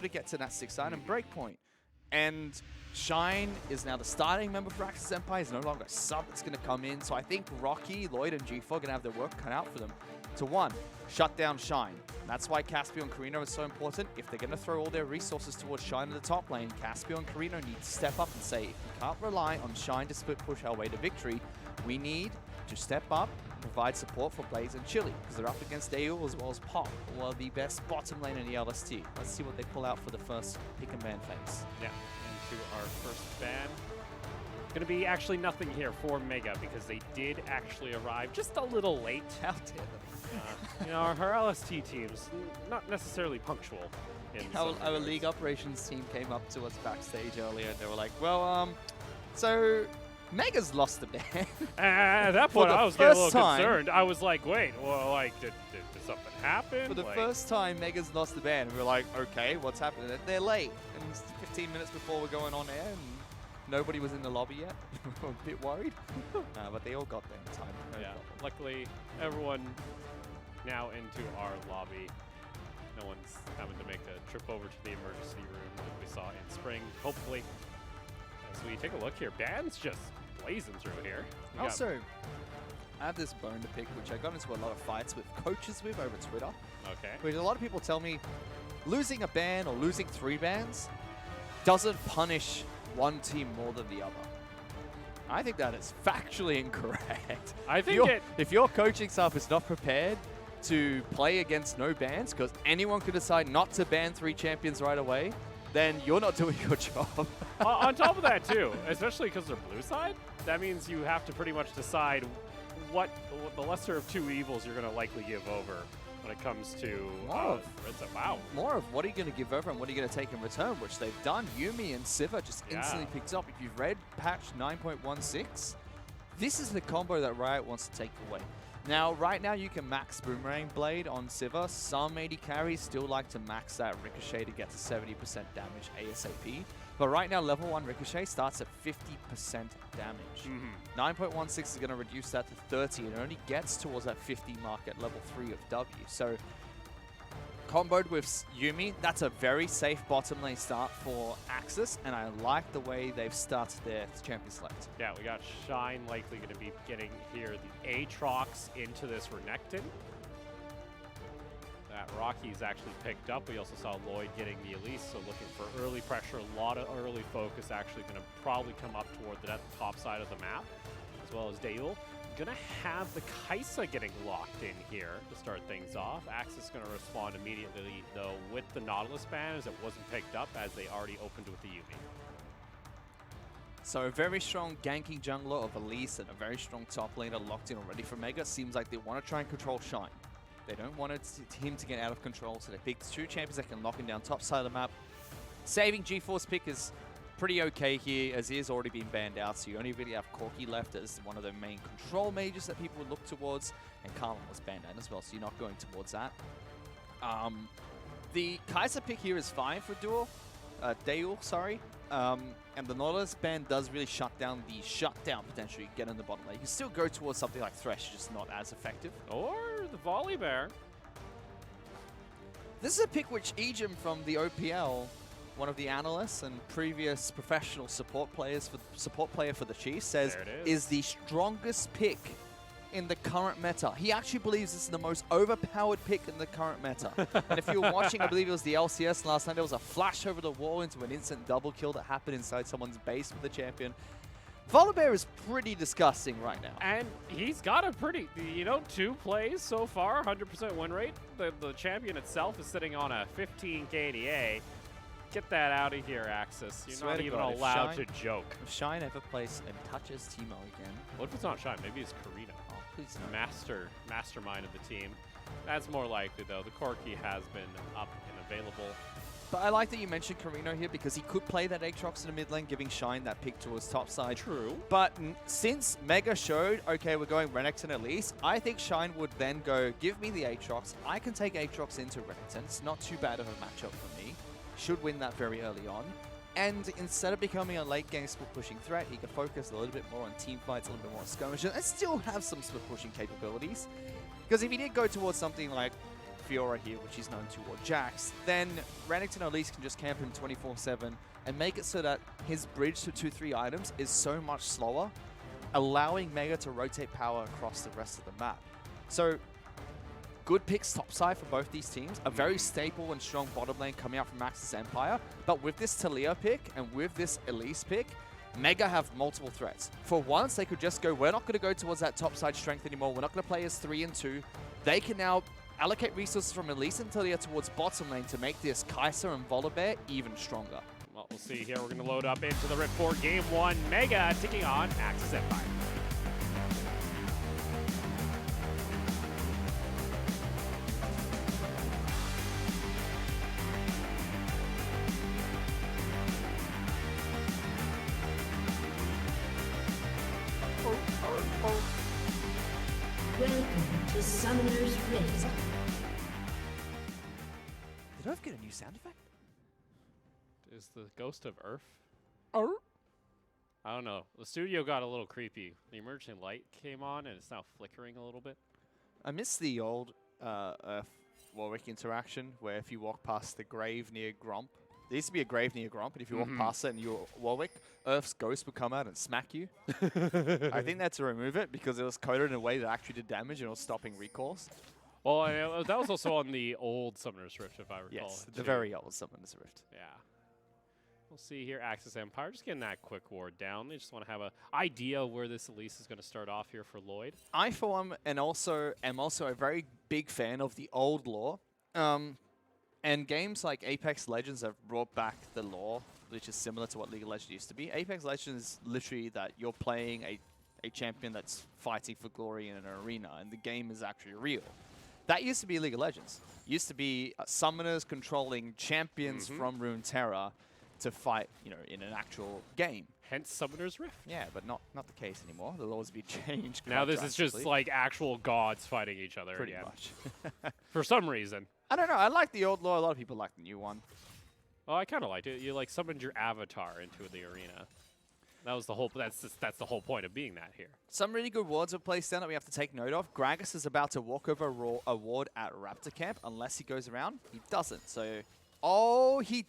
able to get to that 6-side and breakpoint. And Shine is now the starting member for Axis Empire. He's no longer a sub that's going to come in. So I think Rocky, Lloyd, and G4 are going to have their work cut out for them to, one, shut down Shine. That's why Caspio and Carino is so important. If they're going to throw all their resources towards Shine in the top lane, Caspio and Carino need to step up and say, if we can't rely on Shine to split push our way to victory, we need to step up and provide support for Blaze and Chili, because they're up against Daewoo as well as Pop, who are the best bottom lane in the LST. Let's see what they pull out for the first pick and ban phase. Yeah, into our first ban. Going to be actually nothing here for Mega, because they did actually arrive just a little late. How dare they? You know, our LST team's not necessarily punctual. Our league operations team came up to us backstage earlier and they were like, well, so Mega's lost the ban. At that point, I was getting a little concerned. I was like, wait, well, like, did something happen? For the first time, Mega's lost the ban. And we were like, okay, what's happening? They're late. And it's 15 minutes before we're going on air, and nobody was in the lobby yet. We were a bit worried. But they all got there in time. No problem. Luckily, everyone now into our lobby. No one's having to make a trip over to the emergency room like we saw in spring, hopefully. As we take a look here, Ban's just blazing through here. Also, I have this bone to pick, which I got into a lot of fights with coaches with over Twitter. Okay. Which a lot of people tell me losing a ban or losing 3 bans doesn't punish one team more than the other. I think that is factually incorrect. I think if your coaching staff is not prepared to play against no bans, because anyone could decide not to ban 3 champions right away, then you're not doing your job. On top of that, too, especially because they're blue side, that means you have to pretty much decide what the lesser of 2 evils you're going to likely give over when it comes to more of what are you going to give over and what are you going to take in return, which they've done. Yumi and Siva just instantly picked up. If you've read patch 9.16, this is the combo that Riot wants to take away. Now, right now, you can max Boomerang Blade on Siva. Some AD carries still like to max that Ricochet to get to 70% damage ASAP. But right now, level 1 Ricochet starts at 50% damage. 9.16 is going to reduce that to 30. It only gets towards that 50 mark at level 3 of W. So, comboed with Yumi, that's a very safe bottom lane start for Axis, and I like the way they've started their champion select. Yeah, we got Shine likely going to be getting here the Aatrox into this Renekton. That Rocky's actually picked up. We also saw Lloyd getting the Elise, so looking for early pressure, a lot of early focus actually going to probably come up toward the top side of the map, as well as Daewoo. Gonna have the Kaisa getting locked in here to start things off. Axis gonna respond immediately though with the Nautilus ban, as it wasn't picked up as they already opened with the Yumi. So a very strong ganking jungler of Elise and a very strong top laner locked in already for Mega. Seems like they want to try and control Shine. They don't want him to get out of control, so they picked 2 champions that can lock him down top side of the map. Saving G4's pick is pretty okay here, as he has already been banned out, so you only really have Corki left as one of the main control mages that people would look towards, and Carlin was banned out as well, so you're not going towards that. The Kai'Sa pick here is fine for Daewoo, sorry. And the Nautilus ban does really shut down the shutdown potential you get in the bottom lane. You can still go towards something like Thresh, just not as effective. Or the Volley Bear. This is a pick which Ejim from the OPL, one of the analysts and previous professional support player for the Chiefs, says is the strongest pick in the current meta. He actually believes this is the most overpowered pick in the current meta. And if you were watching, I believe it was the LCS last night, there was a flash over the wall into an instant double kill that happened inside someone's base with the champion. Volibear is pretty disgusting right now. And he's got a pretty, 2 plays so far, 100% win rate. The champion itself is sitting on a 15 KDA. Get that out of here, Axis. You're not even allowed to joke. If Shine ever plays and touches Teemo again. What if it's not Shine? Maybe it's Karina. Oh, please no. Mastermind of the team. That's more likely, though. The Corki has been up and available. But I like that you mentioned Carino here, because he could play that Aatrox in the mid lane, giving Shine that pick towards top side. True. But since Mega showed, okay, we're going Renekton at least, I think Shine would then go, give me the Aatrox. I can take Aatrox into Renekton. It's not too bad of a matchup for me. Should win that very early on. And instead of becoming a late game split pushing threat, he can focus a little bit more on team fights, a little bit more on skirmishes, and still have some split pushing capabilities. Because if he did go towards something like Fiora here, which he's known toward Jax, then Renekton at least can just camp him 24/7 and make it so that his bridge to 2-3 items is so much slower, allowing Mega to rotate power across the rest of the map. So, good picks topside for both these teams. A very stable and strong bottom lane coming out from Max's Empire. But with this Taliyah pick and with this Elise pick, Mega have multiple threats. For once, they could just go, we're not going to go towards that topside strength anymore. We're not going to play as 3 and 2. They can now allocate resources from Elise and Taliyah towards bottom lane to make this Kai'Sa and Volibear even stronger. Well, we'll see here. We're going to load up into the Rift 4 Game 1. Mega taking on Axis Empire. Welcome to Summoner's Rift. Did Earth get a new sound effect? Is the Ghost of Earth? Oh. I don't know. The studio got a little creepy. The emerging light came on and it's now flickering a little bit. I miss the old Earth Warwick interaction where if you walk past the grave near Gromp, there used to be a grave near Gromp, and if you walk past it and you're Warwick, Earth's ghost would come out and smack you. I think that's to remove it because it was coded in a way that actually did damage and it was stopping recalls. Well, that was also on the old Summoner's Rift, if I recall. Yes, the very old Summoner's Rift. Yeah. We'll see here, Axis Empire just getting that quick ward down. They just want to have an idea of where this Elise is going to start off here for Lloyd. I, for one, am also a very big fan of the old lore. And games like Apex Legends have brought back the lore, which is similar to what League of Legends used to be. Apex Legends is literally that you're playing a champion that's fighting for glory in an arena, and the game is actually real. That used to be League of Legends. Used to be summoners controlling champions from Runeterra to fight, in an actual game. Hence Summoner's Rift. Yeah, but not the case anymore. The laws be changed. Now this is just like actual gods fighting each other Pretty again. much. For some reason. I don't know. I like the old lore. A lot of people like the new one. Oh, I kind of liked it. You like summoned your avatar into the arena. That was the whole. That's the whole point of being that here. Some really good wards are placed down that we have to take note of. Gragas is about to walk over a ward at Raptor Camp unless he goes around. He doesn't. So, he.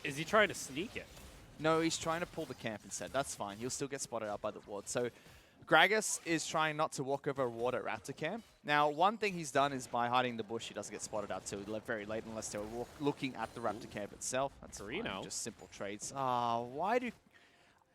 Is he trying to sneak it? No, he's trying to pull the camp instead. That's fine. He'll still get spotted out by the ward. So, Gragas is trying not to walk over a ward at Raptor Camp. Now, one thing he's done is by hiding in the bush, he doesn't get spotted out till very late unless they're looking at the Raptor Camp itself. That's fine, just simple trades. Why do...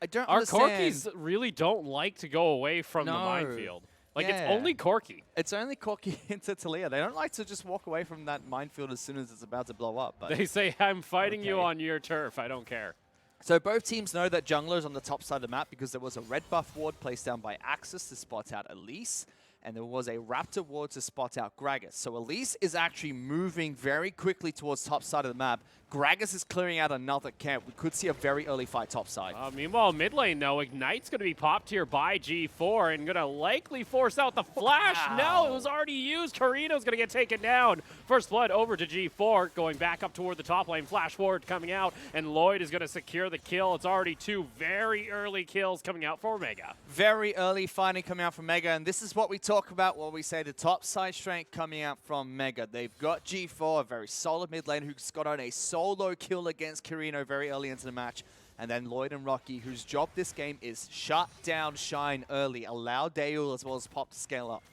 I don't understand. Our Corkis really don't like to go away from the minefield. Like, it's only Corki. It's only Corki into Taliyah. They don't like to just walk away from that minefield as soon as it's about to blow up. But they say, I'm fighting you on your turf. I don't care. So both teams know that jungler is on the top side of the map because there was a red buff ward placed down by Axis to spot out Elise, and there was a Raptor ward to spot out Gragas. So Elise is actually moving very quickly towards top side of the map. Gragas is clearing out another camp. We could see a very early fight top side. Meanwhile, mid lane, though, Ignite's going to be popped here by G4 and going to likely force out the flash. Wow. No, it was already used. Karino's going to get taken down. First blood over to G4, going back up toward the top lane. Flash forward coming out, and Lloyd is going to secure the kill. It's already 2 very early kills coming out for Mega. Very early fighting coming out from Mega, and this is what we talk about when we say the top side strength coming out from Mega. They've got G4, a very solid mid lane who's got on a solo kill against Karino very early into the match. And then Lloyd and Rocky, whose job this game is shut down Shine early, allow Daewoo as well as Pop to scale up.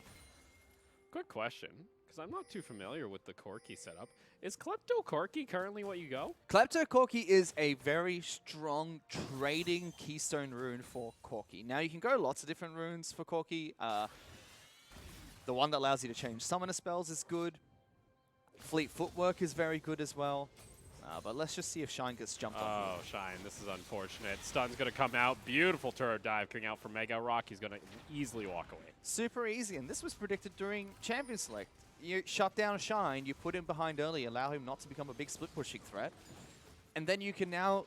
Good question, because I'm not too familiar with the Corki setup. Is Klepto Corki currently what you go? Klepto Corki is a very strong trading keystone rune for Corki. Now you can go lots of different runes for Corki. The one that allows you to change summoner spells is good. Fleet Footwork is very good as well. But let's just see if Shine gets jumped on. Oh, Shine, this is unfortunate. Stun's going to come out. Beautiful turret dive coming out from Mega. Rocky's going to easily walk away. Super easy, and this was predicted during Champion Select. You shut down Shine, you put him behind early, allow him not to become a big split pushing threat, and then you can now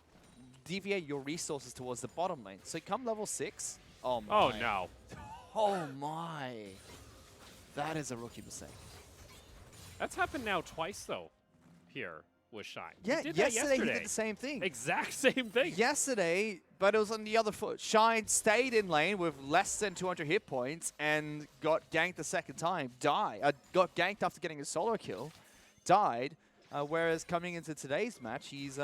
deviate your resources towards the bottom lane. So come level 6. Oh my. Oh no. Oh my. That is a rookie mistake. That's happened now twice though, here. with Shine. Yeah, he did yesterday he did the same thing. Exact same thing. Yesterday, but it was on the other foot. Shine stayed in lane with less than 200 hit points and got ganked the second time. Got ganked after getting a solo kill. Died. Whereas coming into today's match, he's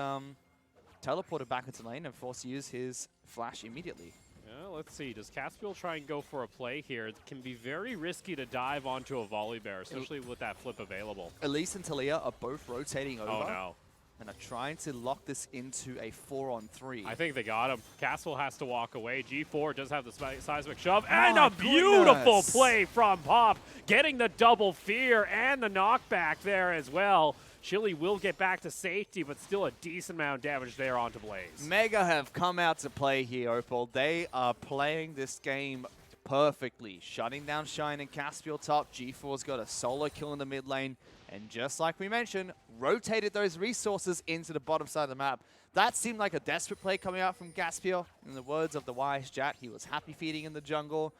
teleported back into lane and forced to use his flash immediately. Yeah, let's see. Does Caspiel try and go for a play here? It can be very risky to dive onto a volley bear, especially with that flip available. Elise and Talia are both rotating over. Oh, no. And are trying to lock this into a 4-on-3. I think they got him. Caspiel has to walk away. G4 does have the seismic shove. And a beautiful play from Pop, getting the double fear and the knockback there as well. Chili will get back to safety, but still a decent amount of damage there onto Blaze. Mega have come out to play here, Opal. They are playing this game perfectly. Shutting down Shine and Caspiel top. G4's got a solo kill in the mid lane. And just like we mentioned, rotated those resources into the bottom side of the map. That seemed like a desperate play coming out from Caspiel. In the words of the wise Jat, he was happy feeding in the jungle.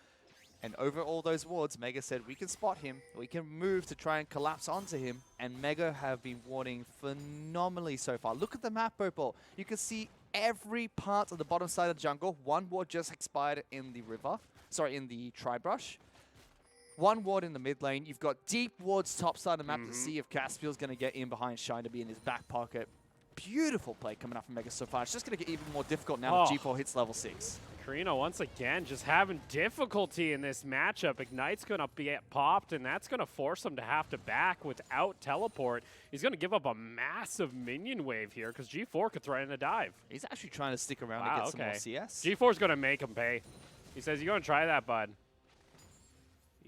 And over all those wards, Mega said, we can spot him, we can move to try and collapse onto him. And Mega have been warding phenomenally so far. Look at the map, Opal. You can see every part of the bottom side of the jungle. One ward just expired in the river. Sorry, in the Tri-Brush. One ward in the mid lane. You've got deep wards top side of the map to see if Caspiel's going to get in behind Shine to be in his back pocket. Beautiful play coming up from Mega so far. It's just going to get even more difficult now that G4 hits level 6. Karina, once again, just having difficulty in this matchup. Ignite's going to be popped, and that's going to force him to have to back without teleport. He's going to give up a massive minion wave here because G4 could threaten a dive. He's actually trying to stick around to get some more CS. G4's going to make him pay. He says, you're going to try that, bud.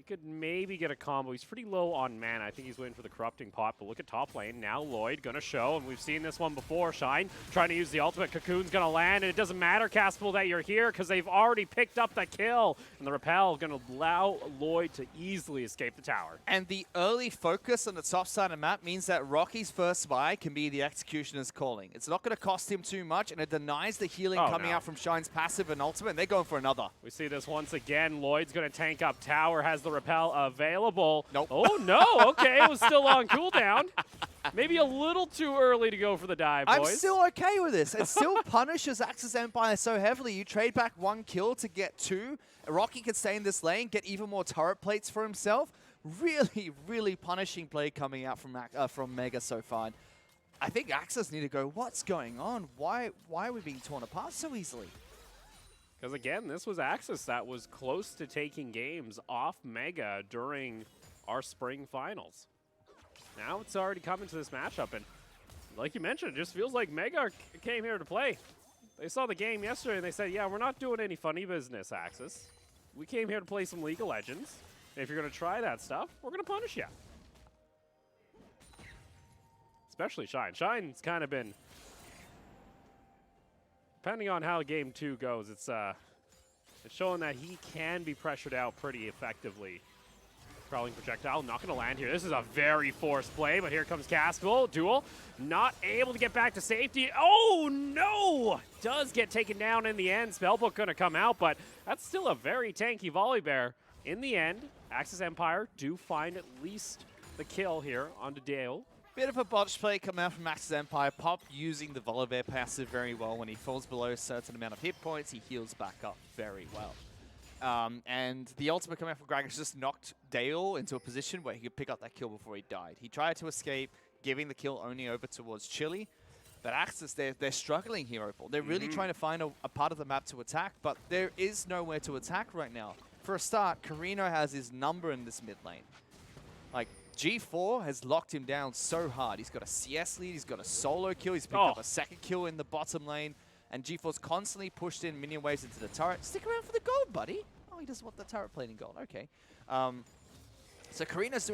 Could maybe get a combo. He's pretty low on mana. I think he's waiting for the corrupting pot, but look at top lane. Now Lloyd gonna show, and we've seen this one before. Shine trying to use the ultimate. Cocoon's gonna land, and it doesn't matter, Caspiel, that you're here because they've already picked up the kill. And the repel gonna allow Lloyd to easily escape the tower. And the early focus on the top side of the map means that Rocky's first buy can be the Executioner's calling. It's not gonna cost him too much, and it denies the healing coming out from Shine's passive and ultimate, and they're going for another. We see this once again. Lloyd's gonna tank up tower, has the repel available. Nope. Oh, no. Okay, it was still on cooldown. Maybe a little too early to go for the dive, boys. I'm still okay with this. It still punishes Axis Empire so heavily. You trade back 1 kill to get 2. Rocky can stay in this lane, get even more turret plates for himself. Really, really punishing play coming out from Mega so far. I think Axis need to go, what's going on? Why are we being torn apart so easily? Because again, this was Axis that was close to taking games off Mega during our spring finals. Now it's already coming to this matchup, and like you mentioned, it just feels like Mega came here to play. They saw the game yesterday and they said, yeah, we're not doing any funny business, Axis. We came here to play some League of Legends. If you're going to try that stuff, we're going to punish you. Especially Shine. Shine's kind of been... Depending on how game 2 goes, it's showing that he can be pressured out pretty effectively. Crawling projectile, not going to land here. This is a very forced play, but here comes Caspiel. Duel, not able to get back to safety. Oh, no! Does get taken down in the end. Spellbook going to come out, but that's still a very tanky volley bear. In the end, Axis Empire do find at least the kill here onto Dale. Bit of a botch play coming out from Axis Empire. Pop using the Volibear passive very well. When he falls below a certain amount of hit points, he heals back up very well. And the ultimate coming out from Gragas just knocked Dale into a position where he could pick up that kill before he died. He tried to escape, giving the kill only over towards Chili. But Axis, they're struggling here, Opal. They're really trying to find a part of the map to attack, but there is nowhere to attack right now. For a start, Carino has his number in this mid lane. Like, G4 has locked him down so hard. He's got a CS lead, he's got a solo kill, he's picked up a second kill in the bottom lane, and G4's constantly pushed in minion waves into the turret. Stick around for the gold, buddy. Oh, he doesn't want the turret plating gold. Okay. So Karina's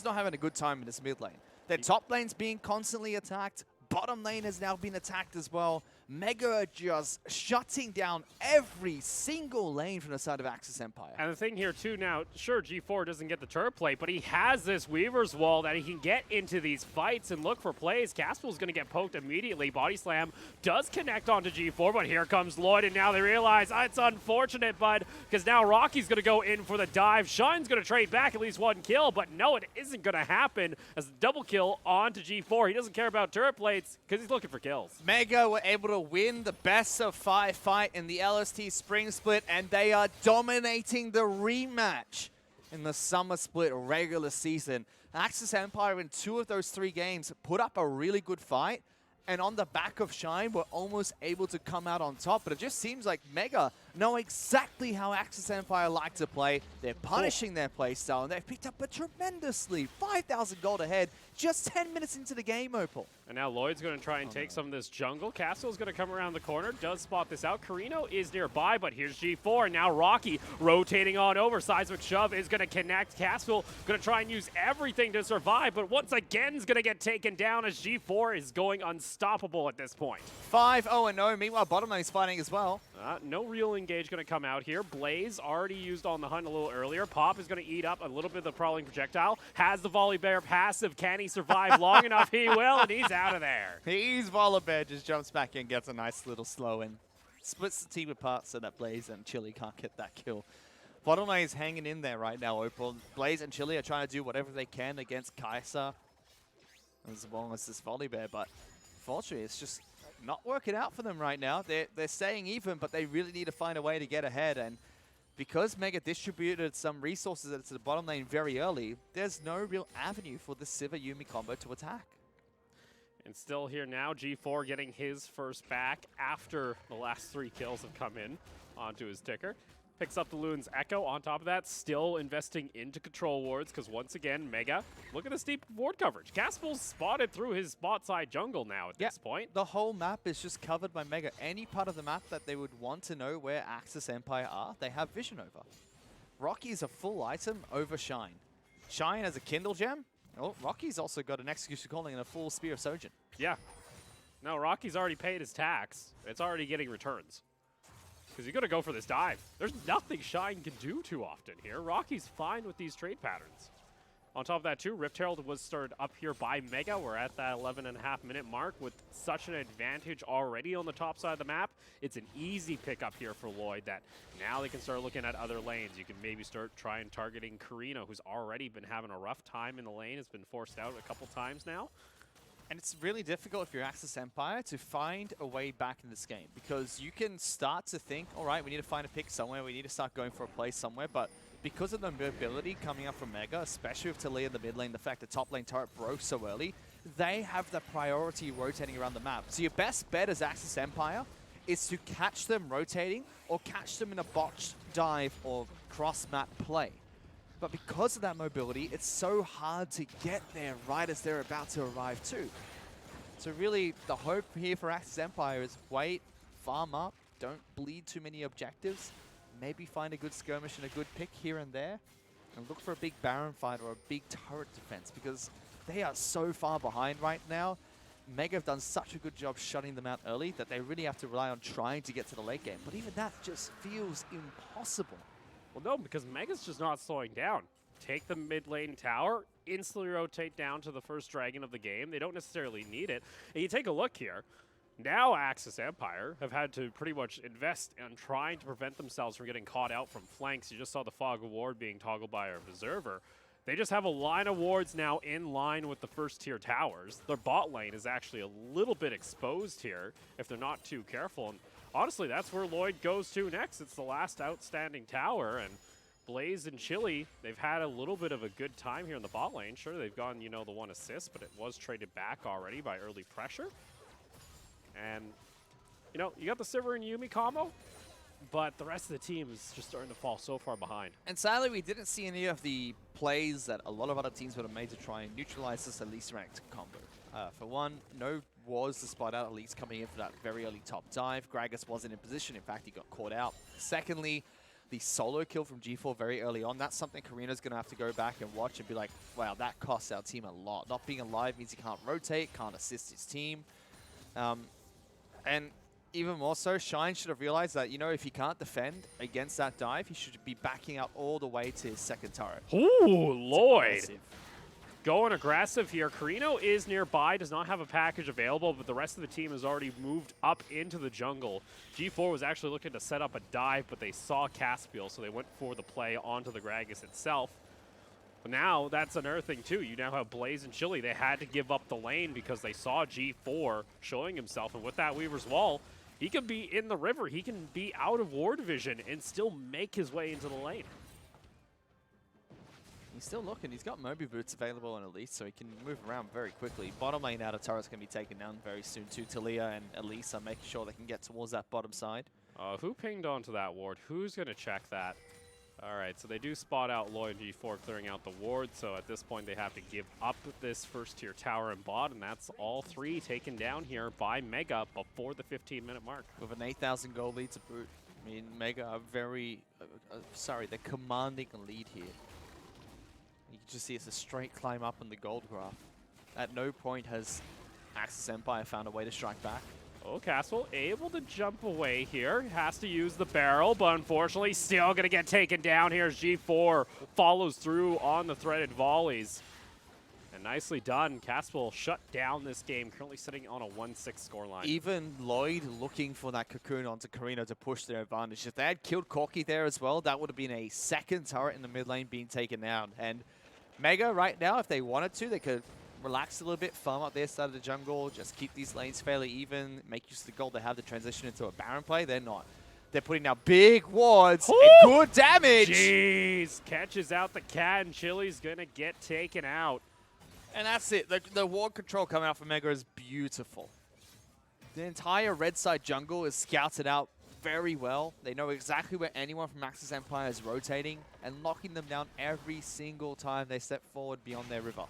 not having a good time in this mid lane. Their top lane's being constantly attacked. bottom lane has now been attacked as well. Mega are just shutting down every single lane from the side of Axis Empire. And the thing here too now, sure, G4 doesn't get the turret plate, but he has this Weaver's Wall that he can get into these fights and look for plays. Caspel's going to get poked immediately. Body Slam does connect onto G4, but here comes Lloyd, and now they realize it's unfortunate, bud, because now Rocky's going to go in for the dive. Shine's going to trade back at least one kill, but no, it isn't going to happen as a double kill onto G4. He doesn't care about turret plates because he's looking for kills. Mega were able to win the best of 5 fight in the LST Spring Split, and they are dominating the rematch in the Summer Split regular season. Axis Empire in 2 of those 3 games put up a really good fight, and on the back of Shine were almost able to come out on top, but it just seems like Mega know exactly how Axis Empire like to play. They're punishing their playstyle, and they've picked up a tremendous lead. 5,000 gold ahead, just 10 minutes into the game, Opal. And now Lloyd's going to try and take some of this jungle. Castle's going to come around the corner, does spot this out. Carino is nearby, but here's G4, and now Rocky rotating on over. Seismic Shove is going to connect. Castle going to try and use everything to survive, but once again is going to get taken down as G4 is going unstoppable at this point. 5-0-0. Meanwhile, bottom lane is fighting as well. No real engage going to come out here. Blaze already used on the hunt a little earlier. Pop is going to eat up a little bit of the prowling projectile. Has the volley bear passive. Can he survive long enough? He will, and he's out of there. He's Volibear, just jumps back in, gets a nice little slow in. Splits the team apart so that Blaze and Chili can't get that kill. Bottom lane is hanging in there right now, Opal. Blaze and Chili are trying to do whatever they can against Kai'Sa as well as this Volibear, but unfortunately it's just not working out for them right now. They're staying even, but they really need to find a way to get ahead. And because Mega distributed some resources into the bottom lane very early, there's no real avenue for the Sivir-Yuumi combo to attack. And still here now, G4 getting his first back after the last 3 kills have come in onto his ticker. Picks up the Loon's Echo. On top of that, still investing into control wards, because once again, Mega, look at the steep ward coverage. Caspel's spotted through his spot side jungle now at this point. The whole map is just covered by Mega. Any part of the map that they would want to know where Axis Empire are, they have vision over. Rocky is a full item over Shine. Shine has a Kindle Gem. Oh, Rocky's also got an Execution Calling and a full Spear of Sojourn. Yeah. No, Rocky's already paid his tax. It's already getting returns. Because you got to go for this dive. There's nothing Shine can do too often here. Rocky's fine with these trade patterns. On top of that, too, Rift Herald was stirred up here by Mega. We're at that 11.5-minute mark with such an advantage already on the top side of the map. It's an easy pickup here for Lloyd that now they can start looking at other lanes. You can maybe start trying targeting Carino, who's already been having a rough time in the lane, has been forced out a couple times now. And it's really difficult if you're Axis Empire to find a way back in this game, because you can start to think, all right, we need to find a pick somewhere, we need to start going for a play somewhere, but because of the mobility coming up from Mega, especially with Taliyah in the mid lane, the fact that top lane turret broke so early, they have the priority rotating around the map. So your best bet as Axis Empire is to catch them rotating or catch them in a botched dive or cross-map play. But because of that mobility, it's so hard to get there right as they're about to arrive too. So really, the hope here for Axis Empire is wait, farm up, don't bleed too many objectives, maybe find a good skirmish and a good pick here and there, and look for a big Baron fight or a big turret defense, because they are so far behind right now. Mega have done such a good job shutting them out early that they really have to rely on trying to get to the late game. But even that just feels impossible. Well, no, because Mega's just not slowing down. Take the mid lane tower, instantly rotate down to the first dragon of the game. They don't necessarily need it. And you take a look here. Now Axis Empire have had to pretty much invest in trying to prevent themselves from getting caught out from flanks. You just saw the Fog of Ward being toggled by a Reserver. They just have a line of wards now in line with the first tier towers. Their bot lane is actually a little bit exposed here if they're not too careful. And honestly, that's where Lloyd goes to next. It's the last outstanding tower, and Blaze and Chili, they've had a little bit of a good time here in the bot lane. Sure, they've gotten, you know, the 1 assist, but it was traded back already by early pressure. And, you know, you got the Sivir and Yuumi combo, but the rest of the team is just starting to fall so far behind. And sadly, we didn't see any of the plays that a lot of other teams would have made to try and neutralize this at least ranked combo. For one, no wars to spot out at least coming in for that very early top dive. Gragas wasn't in position. In fact, he got caught out. Secondly, the solo kill from G4 very early on. That's something Karina's going to have to go back and watch and be like, wow, that costs our team a lot. Not being alive means he can't rotate, can't assist his team. And even more so, Shine should have realized that, you know, if he can't defend against that dive, he should be backing up all the way to his second turret. Ooh, Lloyd. Going aggressive here. Carino is nearby, does not have a package available, but the rest of the team has already moved up into the jungle. G4 was actually looking to set up a dive, but they saw Caspiel, so they went for the play onto the Gragas itself. But now, that's another thing too. You now have Blaze and Chili. They had to give up the lane because they saw G4 showing himself, and with that Weaver's Wall, he can be in the river, he can be out of ward vision and still make his way into the lane. He's still looking. He's got Moby Boots available on Elise, so he can move around very quickly. Bottom lane out of turret's going to be taken down very soon too. Talia and Elise are making sure they can get towards that bottom side. Who pinged onto that ward? Who's going to check that? All right, so they do spot out Lloyd and G4 clearing out the ward, so at this point they have to give up this first tier tower and bot, and that's all three taken down here by Mega before the 15-minute mark. With an 8,000 gold lead to boot. I mean, Mega are very, they're commanding a lead here. You can just see it's a straight climb up in the gold graph. At no point has Axis Empire found a way to strike back. Oh, Castle able to jump away here. Has to use the barrel, but unfortunately still going to get taken down here as G4 follows through on the threaded volleys. And nicely done. Castle shut down this game, currently sitting on a 1-6 scoreline. Even Lloyd looking for that cocoon onto Carino to push their advantage. If they had killed Corky there as well, that would have been a second turret in the mid lane being taken down. And Mega right now, if they wanted to, they could relax a little bit, farm up their side of the jungle, just keep these lanes fairly even, make use of the gold. They have the transition into a Baron play. They're not. They're putting down big wards and good damage. Jeez, catches out the cat and Chili's going to get taken out. And that's it. The ward control coming out from Mega is beautiful. The entire red side jungle is scouted out very well. They know exactly where anyone from Axis Empire is rotating and locking them down every single time they step forward beyond their river.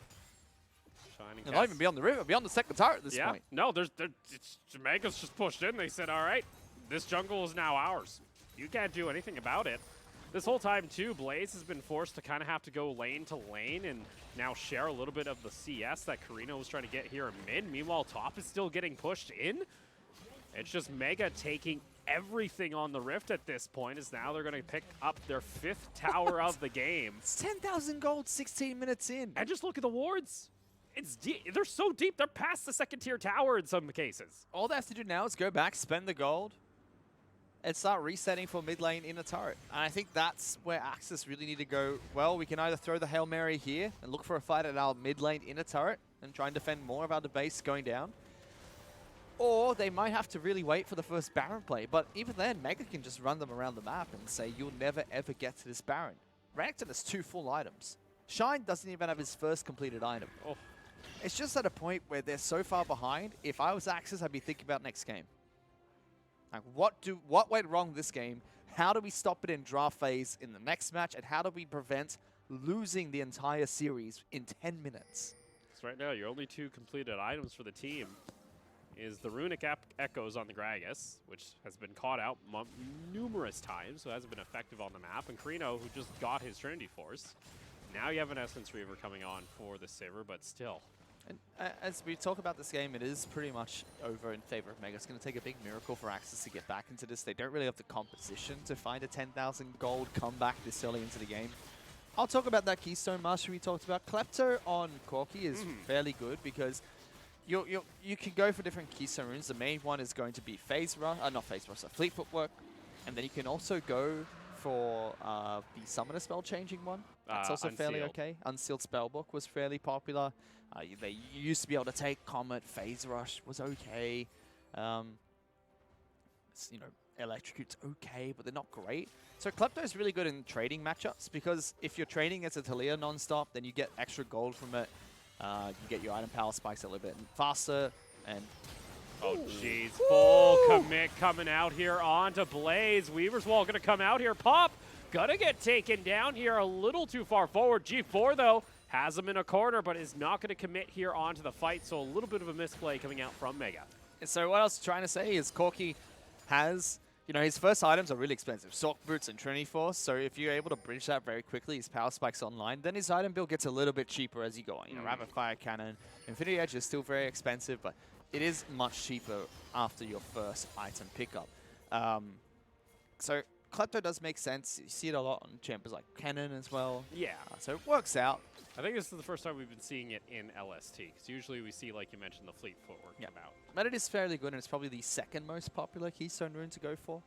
And not even beyond the river, beyond the second turret at this point. No, Mega's just pushed in. They said, all right, this jungle is now ours. You can't do anything about it. This whole time, too, Blaze has been forced to kind of have to go lane to lane and now share a little bit of the CS that Carino was trying to get here in mid. Meanwhile, top is still getting pushed in. It's just Mega taking everything on the Rift at this point, as now they're going to pick up their 5th tower of the game. It's 10,000 gold 16 minutes in. And just look at the wards. It's deep. They're so deep, they're past the 2nd tier tower in some cases. All they have to do now is go back, spend the gold, and start resetting for mid lane in a turret. And I think that's where Axis really need to go. Well, we can either throw the Hail Mary here and look for a fight at our mid lane in a turret and try and defend more of our base going down. Or they might have to really wait for the first Baron play. But even then, Mega can just run them around the map and say, you'll never ever get to this Baron. Renekton has 2 full items. Shine doesn't even have his first completed item. Oh. It's just at a point where they're so far behind. If I was Axis, I'd be thinking about next game. Like, what went wrong this game? How do we stop it in draft phase in the next match? And how do we prevent losing the entire series in 10 minutes? So right now, your only 2 completed items for the team is the Runic Echoes on the Gragas, which has been caught out numerous times, so hasn't been effective on the map. And Carino, who just got his Trinity Force. Now you have an Essence Reaver coming on for the Saver, but still. And as we talk about this game, it is pretty much over in favor of Mega. It's going to take a big miracle for Axis to get back into this. They don't really have the composition to find a 10,000 gold comeback this early into the game. I'll talk about that Keystone Master we talked about. Klepto on Corky is fairly good because you can go for different Keystone runes. The main one is going to be Phase Rush, not Phase Rush, Fleet Footwork. And then you can also go for the Summoner spell changing one. That's also fairly okay. Unsealed Spellbook was fairly popular. They used to be able to take Comet. Phase Rush was okay. Electrocute's okay, but they're not great. So Klepto is really good in trading matchups because if you're trading as a Talia non-stop, then you get extra gold from it. You get your item power spikes a little bit faster. And oh, jeez. Full commit coming out here onto Blaze. Weaver's Wall going to come out here. Pop gonna get taken down here a little too far forward. G4, though, has him in a corner, but is not going to commit here onto the fight. So a little bit of a misplay coming out from Mega. And so what I was trying to say is Corky has, his first items are really expensive. Sock Boots and Trinity Force. So if you're able to bridge that very quickly, his power spikes online, then his item build gets a little bit cheaper as you go on. Rapid Fire Cannon. Infinity Edge is still very expensive, but it is much cheaper after your first item pickup. So Klepto does make sense. You see it a lot on champions like Cannon as well. Yeah. So it works out. I think this is the first time we've been seeing it in LST, because usually we see, like you mentioned, the fleet footwork come out. But it is fairly good, and it's probably the second most popular Keystone rune to go for.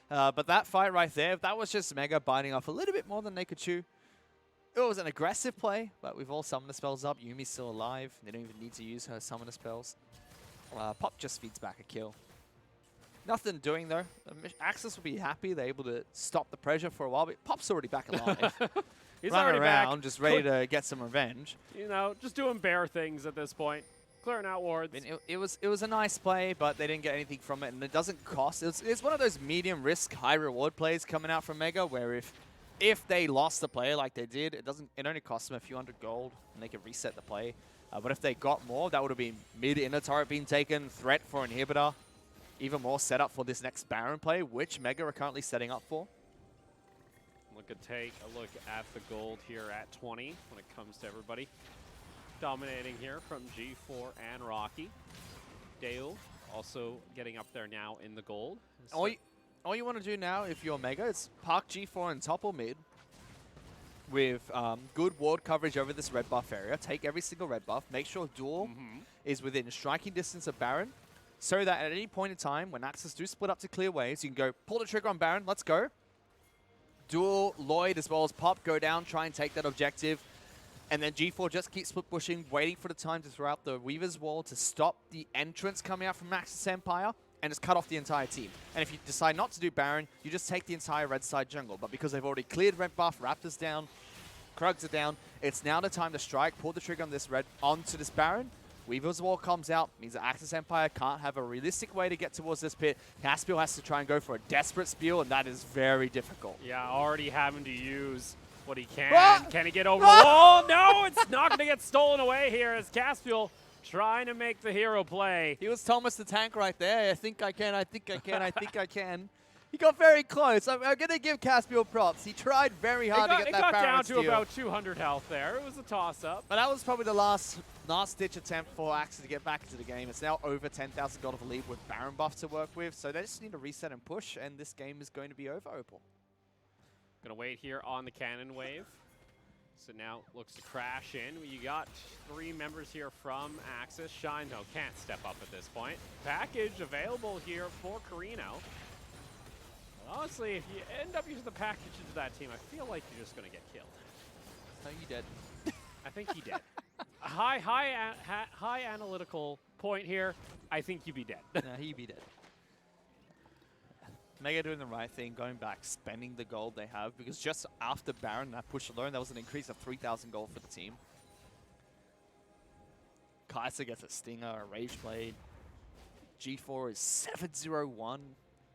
But that fight right there, that was just Mega biting off a little bit more than they could chew. It was an aggressive play, but with all summoner spells up, Yumi's still alive. They don't even need to use her summoner spells. Pop just feeds back a kill. Nothing doing though. Axis will be happy they're able to stop the pressure for a while, but Pop's already back alive. He's running already around, back. just ready to get some revenge. You know, just doing bear things at this point. Clearing out wards. I mean, it was a nice play, but they didn't get anything from it, and it doesn't cost. It's one of those medium risk, high reward plays coming out from Mega, where if they lost the play like they did, it only costs them a few hundred gold, and they could reset the play. But if they got more, that would have been mid-inner turret being taken, threat for inhibitor, even more setup for this next Baron play, which Mega are currently setting up for. Take a look at the gold here at 20 when it comes to everybody. Dominating here from G4 and Rocky. Dale also getting up there now in the gold. All you want to do now, if you're Mega, is park G4 in top or mid with good ward coverage over this red buff area. Take every single red buff. Make sure Duel is within striking distance of Baron, so that at any point in time, when Axis do split up to clear waves, you can go, pull the trigger on Baron, let's go. Duel, Lloyd, as well as Pop go down, try and take that objective. And then G4 just keeps split pushing, waiting for the time to throw out the Weaver's Wall to stop the entrance coming out from Axis Empire, and just cut off the entire team. And if you decide not to do Baron, you just take the entire red side jungle. But because they've already cleared red buff, Raptors down, Krugs are down, it's now the time to strike, pull the trigger on this red onto this Baron. Weaver's Wall comes out, means that Axis Empire can't have a realistic way to get towards this pit. Caspiel has to try and go for a desperate spiel, and that is very difficult. Yeah, already having to use what he can. Ah! Can he get over the wall? No, it's not going to get stolen away here as Caspiel trying to make the hero play. He was Thomas the Tank right there. I think I can, I think I can, I think I can. He got very close. I'm going to give Caspiel props. He tried very hard to get that Baron It got down steal. to about 200 health there. It was a toss-up. But that was probably the last-ditch attempt for Axis to get back into the game. It's now over 10,000 gold of a lead with Baron buff to work with, so they just need to reset and push, and this game is going to be over, Opal. Gonna wait here on the cannon wave. So now looks to crash in. You got 3 members here from Axis. Shine, though, can't step up at this point. Package available here for Carino. Honestly, if you end up using the package into that team, I feel like you're just going to get killed. No, you dead. I think he did. A high analytical point here. I think you'd be dead. No, he'd be dead. Mega doing the right thing, going back, spending the gold they have, because just after Baron, that push alone, that was an increase of 3,000 gold for the team. Kaiser gets a Stinger, a Rage Blade. G4 is 7-0-1.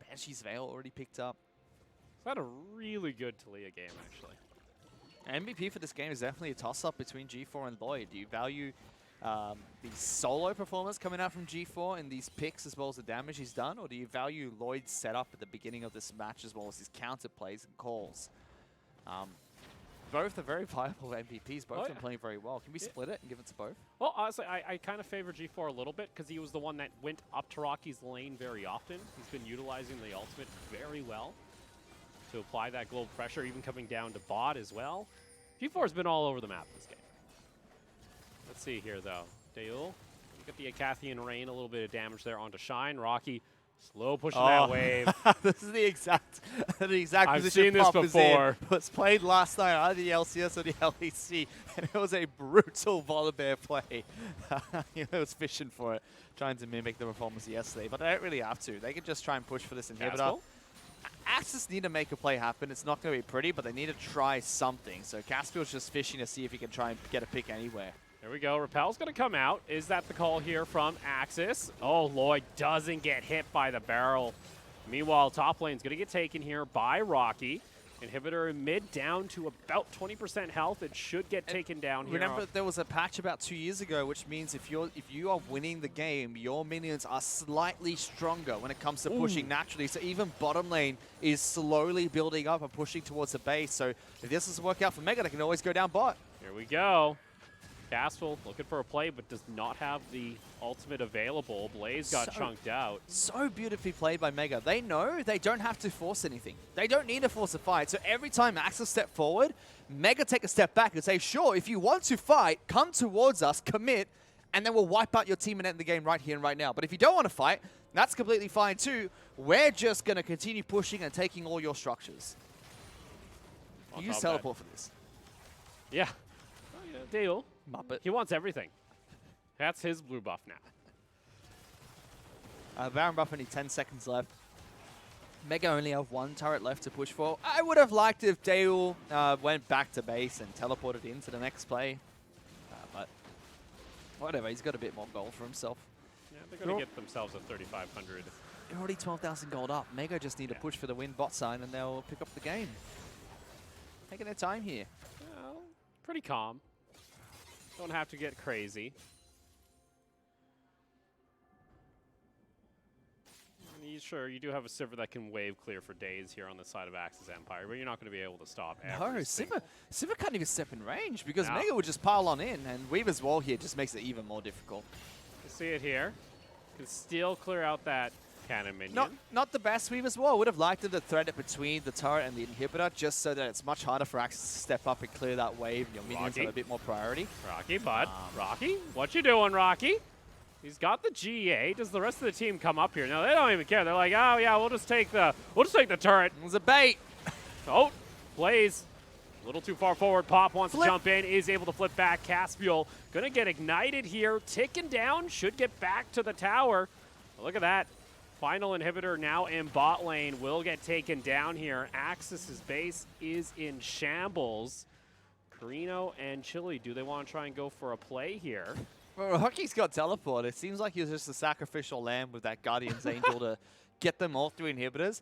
Banshee's Veil already picked up. It's had a really good Talia game, actually. MVP for this game is definitely a toss-up between G4 and Lloyd. Do you value the solo performance coming out from G4 in these picks as well as the damage he's done, or do you value Lloyd's setup at the beginning of this match as well as his counter plays and calls? Both are very viable MVPs. Both of them playing very well. Can we split it and give it to both? Well, honestly, I kind of favor G4 a little bit because he was the one that went up to Rocky's lane very often. He's been utilizing the ultimate very well to apply that global pressure, even coming down to bot as well. G4 has been all over the map this game. Let's see here, though. Daeul, you get the Acathian Rain, a little bit of damage there onto Shine. Rocky slow pushing that wave. This is the exact I've position seen this Pop before. Is in. It was played last night either the LCS or the LEC, and it was a brutal Volibear play. It was fishing for it, trying to mimic the performance yesterday, but they don't really have to. They can just try and push for this inhibitor. Caspiel? Axis need to make a play happen. It's not going to be pretty, but they need to try something. So Caspiel's just fishing to see if he can try and get a pick anywhere. There we go. Repel's going to come out. Is that the call here from Axis? Oh, Lloyd doesn't get hit by the barrel. Meanwhile, top lane's going to get taken here by Rocky. Inhibitor in mid down to about 20% health. It should get taken down here. Remember, there was a patch about 2 years ago, which means if you are winning the game, your minions are slightly stronger when it comes to pushing naturally. So even bottom lane is slowly building up and pushing towards the base. So if this doesn't work out for Mega, they can always go down bot. Here we go. Castle looking for a play, but does not have the ultimate available. Blaze got chunked out. So beautifully played by Mega. They know they don't have to force anything. They don't need to force a fight. So every time Axis step forward, Mega take a step back and say, sure, if you want to fight, come towards us, commit, and then we'll wipe out your team and end the game right here and right now. But if you don't want to fight, that's completely fine too. We're just going to continue pushing and taking all your structures. You use teleport for this. Yeah. Oh, yeah. Dale. Muppet. He wants everything. That's his blue buff now. Baron buff only 10 seconds left. Mega only have one turret left to push for. I would have liked if Dale went back to base and teleported into the next play. But whatever, he's got a bit more gold for himself. Yeah, they're going to get themselves a 3,500. They're already 12,000 gold up. Mega just need to push for the win bot sign and they'll pick up the game. Taking their time here. Well, pretty calm. Don't have to get crazy. Sure, you do have a Sivir that can wave clear for days here on the side of Axis Empire, but you're not going to be able to stop everything. No, Sivir can't even step in range because Mega would just pile on in, and Weaver's wall here just makes it even more difficult. You see it here. Can still clear out that cannon minion. Not the best Weaver's wall. Would have liked it to thread it between the turret and the inhibitor just so that it's much harder for Axis to step up and clear that wave and your minions have a bit more priority. Rocky, bud. Rocky, what you doing, Rocky? He's got the GA. Does the rest of the team come up here? No, they don't even care. They're like, oh yeah, we'll just take the turret. It was a bait. Oh, Blaze. A little too far forward. Pop wants to jump in, is able to flip back. Caspiel gonna get ignited here. Ticking down, should get back to the tower. Look at that. Final inhibitor now in bot lane will get taken down here. Axis's base is in shambles. Carino and Chili, do they want to try and go for a play here? Well, Rocky's got teleport. It seems like he's just a sacrificial lamb with that Guardian's Angel to get them all through inhibitors.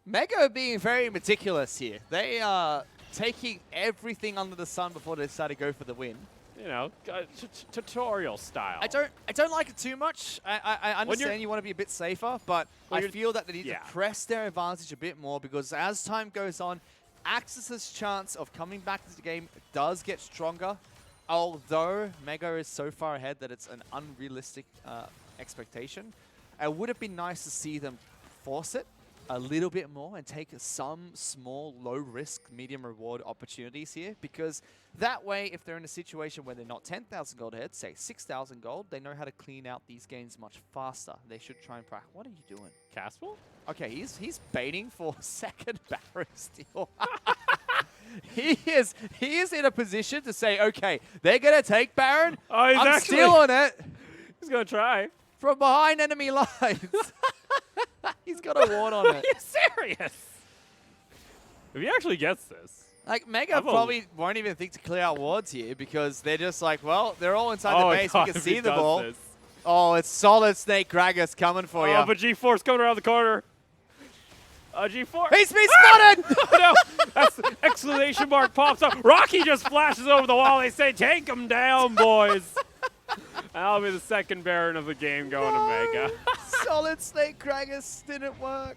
Mega are being very meticulous here. They are taking everything under the sun before they decide to go for the win. You know, tutorial style. I don't like it too much. I understand you want to be a bit safer, but I feel that they need to press their advantage a bit more because as time goes on, Axis's chance of coming back to the game does get stronger. Although Mega is so far ahead that it's an unrealistic expectation, it would have been nice to see them force it a little bit more and take some small, low-risk, medium-reward opportunities here, because that way, if they're in a situation where they're not 10,000 gold ahead, say 6,000 gold, they know how to clean out these games much faster. They should try and practice. What are you doing? Caspel? Okay, he's baiting for second Baron steal. He is in a position to say, okay, they're going to take Baron. Oh, I'm still on it. He's going to try. From behind enemy lines. He's got a ward on it. Are you serious? If he actually gets this. Like, Mega probably won't even think to clear out wards here because they're just like, well, they're all inside the base. God, we can see the ball. This. Oh, it's solid Snake Gragas coming for you. Oh, but G4's coming around the corner. G4. He's been spotted! Oh, no. That's exclamation mark pops up. Rocky just flashes over the wall. They say, take him down, boys. That'll be the second Baron of the game going to Mega. Solid Snake Gragas didn't work.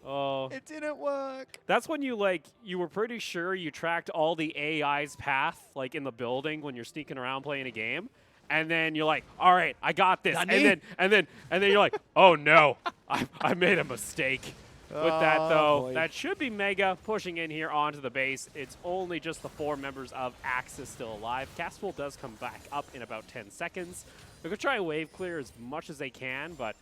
Oh. It didn't work. That's when you were pretty sure you tracked all the AI's path, like in the building when you're sneaking around playing a game. And then you're like, all right, I got this. And then you're like, oh no, I made a mistake. With that, though, that should be Mega pushing in here onto the base. It's only just the 4 members of Axis still alive. Caspel does come back up in about 10 seconds. They're going to try and wave clear as much as they can, but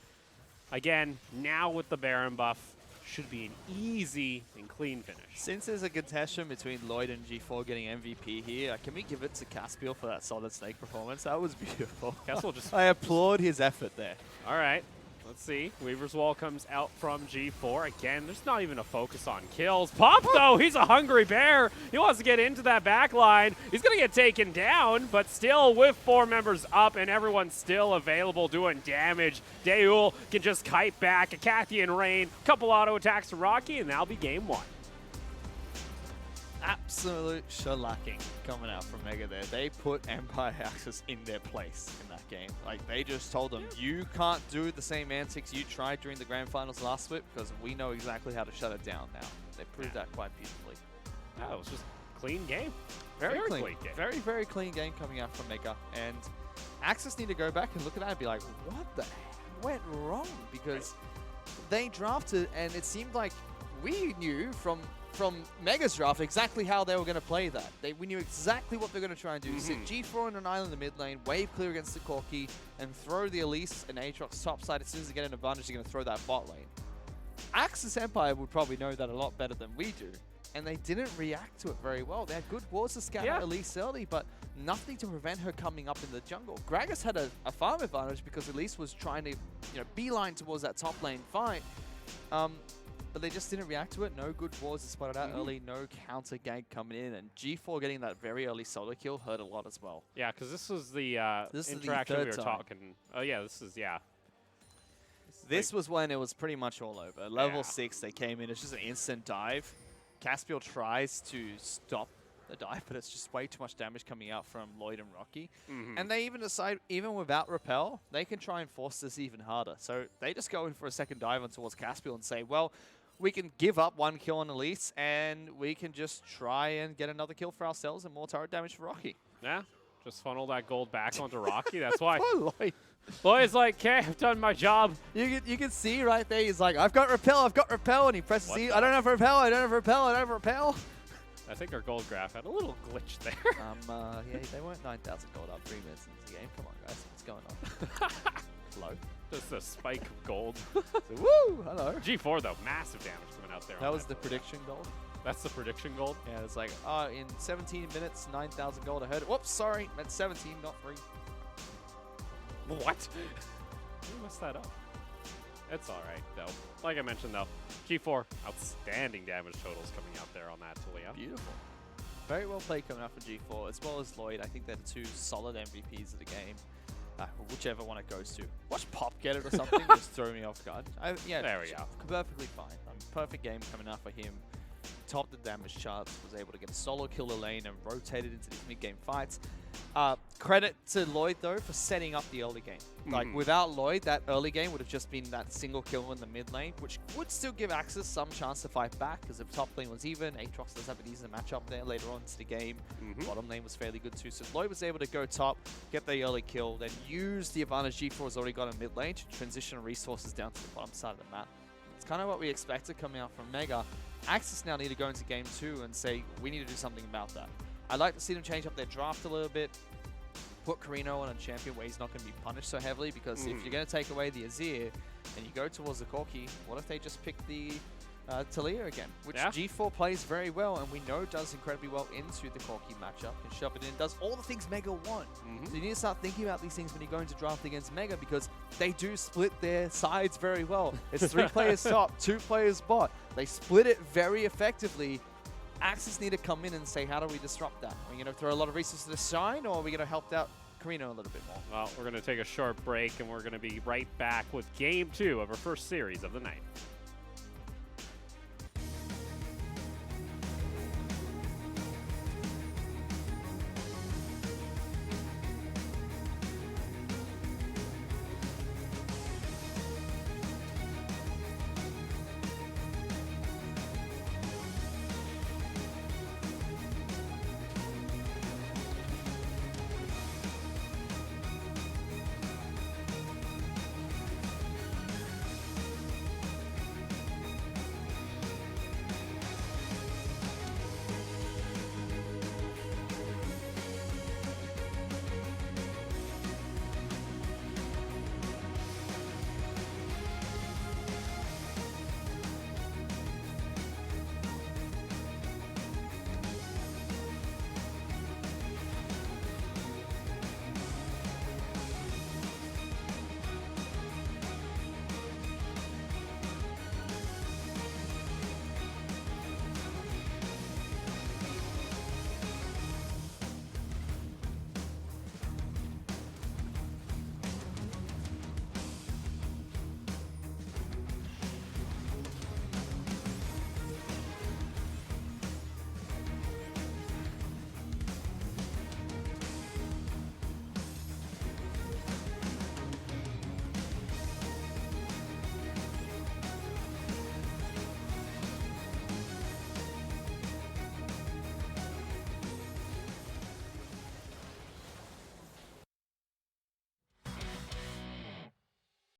again, now with the Baron buff, should be an easy and clean finish. Since there's a contention between Lloyd and G4 getting MVP here, can we give it to Caspiel for that Solid Snake performance? That was beautiful. Caspiel just... I applaud his effort there. All right. Let's see. Weaver's Wall comes out from G4. Again, there's not even a focus on kills. Pop, though, he's a hungry bear. He wants to get into that back line. He's going to get taken down, but still with 4 members up and everyone still available doing damage. Deul can just kite back. A Cathian Rain, couple auto attacks to Rocky, and that'll be game 1. Absolute shellacking coming out from Mega there. They put Empire Axis in their place in that game. Like, they just told them, you can't do the same antics you tried during the Grand Finals last week because we know exactly how to shut it down now. They proved that quite beautifully. That was just clean game. Very clean game. Very, very clean game coming out from Mega. And Axis need to go back and look at that and be like, what the heck went wrong? Because they drafted, and it seemed like we knew from Mega's draft exactly how they were going to play that. We knew exactly what they're going to try and do. Sit G4 on an island in the mid lane, wave clear against the Corki, and throw the Elise and Aatrox top side. As soon as they get an advantage, they're going to throw that bot lane. Axis Empire would probably know that a lot better than we do. And they didn't react to it very well. They had good wards to scatter Elise early, but nothing to prevent her coming up in the jungle. Gragas had a farm advantage because Elise was trying to, beeline towards that top lane fight. But they just didn't react to it. No good wards to spot it out early. No counter gank coming in. And G4 getting that very early solo kill hurt a lot as well. Yeah, because this was the interaction we were talking. Oh, yeah, This was when it was pretty much all over. Level 6, they came in. It's just an instant dive. Caspiel tries to stop the dive, but it's just way too much damage coming out from Lloyd and Rocky. And they even decide, even without Repel, they can try and force this even harder. So they just go in for a second dive on towards Caspiel and say, well, we can give up one kill on Elise, and we can just try and get another kill for ourselves and more turret damage for Rocky. Yeah, just funnel that gold back onto Rocky. That's why. Poor Lloyd. Lloyd's like, okay, I've done my job. You can see right there, he's like, I've got Repel, and he presses E. I don't have Repel, I don't have Repel, I don't have Repel. I think our gold graph had a little glitch there. Yeah, they weren't 9,000 gold up 3 minutes into the game. Come on, guys, what's going on? Hello. Just a spike of gold. Woo! Hello. G4 though, massive damage coming out there. That was the prediction gold. That's the prediction gold. Yeah, it's like, in 17 minutes, 9,000 gold. I heard it. Whoops, sorry, meant 17, not 3. What? You messed that up. It's all right though. Like I mentioned though, G4 outstanding damage totals coming out there on that Talia. Beautiful. Very well played coming out for G4, as well as Lloyd. I think they're the 2 solid MVPs of the game. Whichever one it goes to. Watch Pop get it or something, just throw me off guard. Yeah, there we go. Perfectly fine. Perfect game coming out for him. Topped the damage charts, was able to get a solo kill the lane and rotated into these mid-game fights. Credit to Lloyd, though, for setting up the early game. Like, without Lloyd, that early game would have just been that single kill in the mid lane, which would still give Axis some chance to fight back, because if top lane was even, Aatrox does have an easy matchup there later on into the game. Bottom lane was fairly good too, so Lloyd was able to go top, get the early kill, then use the advantage G4 has already got in mid lane to transition resources down to the bottom side of the map. It's kind of what we expected coming out from Mega. Axis now need to go into game 2 and say, we need to do something about that. I'd like to see them change up their draft a little bit, put Carino on a champion where he's not going to be punished so heavily, because if you're going to take away the Azir and you go towards the Corki, what if they just pick the Talia again, which G4 plays very well and we know does incredibly well into the Corki matchup, can shove it in, does all the things Mega want. So you need to start thinking about these things when you're going to draft against Mega, because they do split their sides very well. It's 3 players top, 2 players bot. They split it very effectively. Axis need to come in and say, how do we disrupt that? Are we going to throw a lot of resources to Shine, or are we going to help out Carino a little bit more? Well, we're going to take a short break, and we're going to be right back with Game 2 of our first series of the night.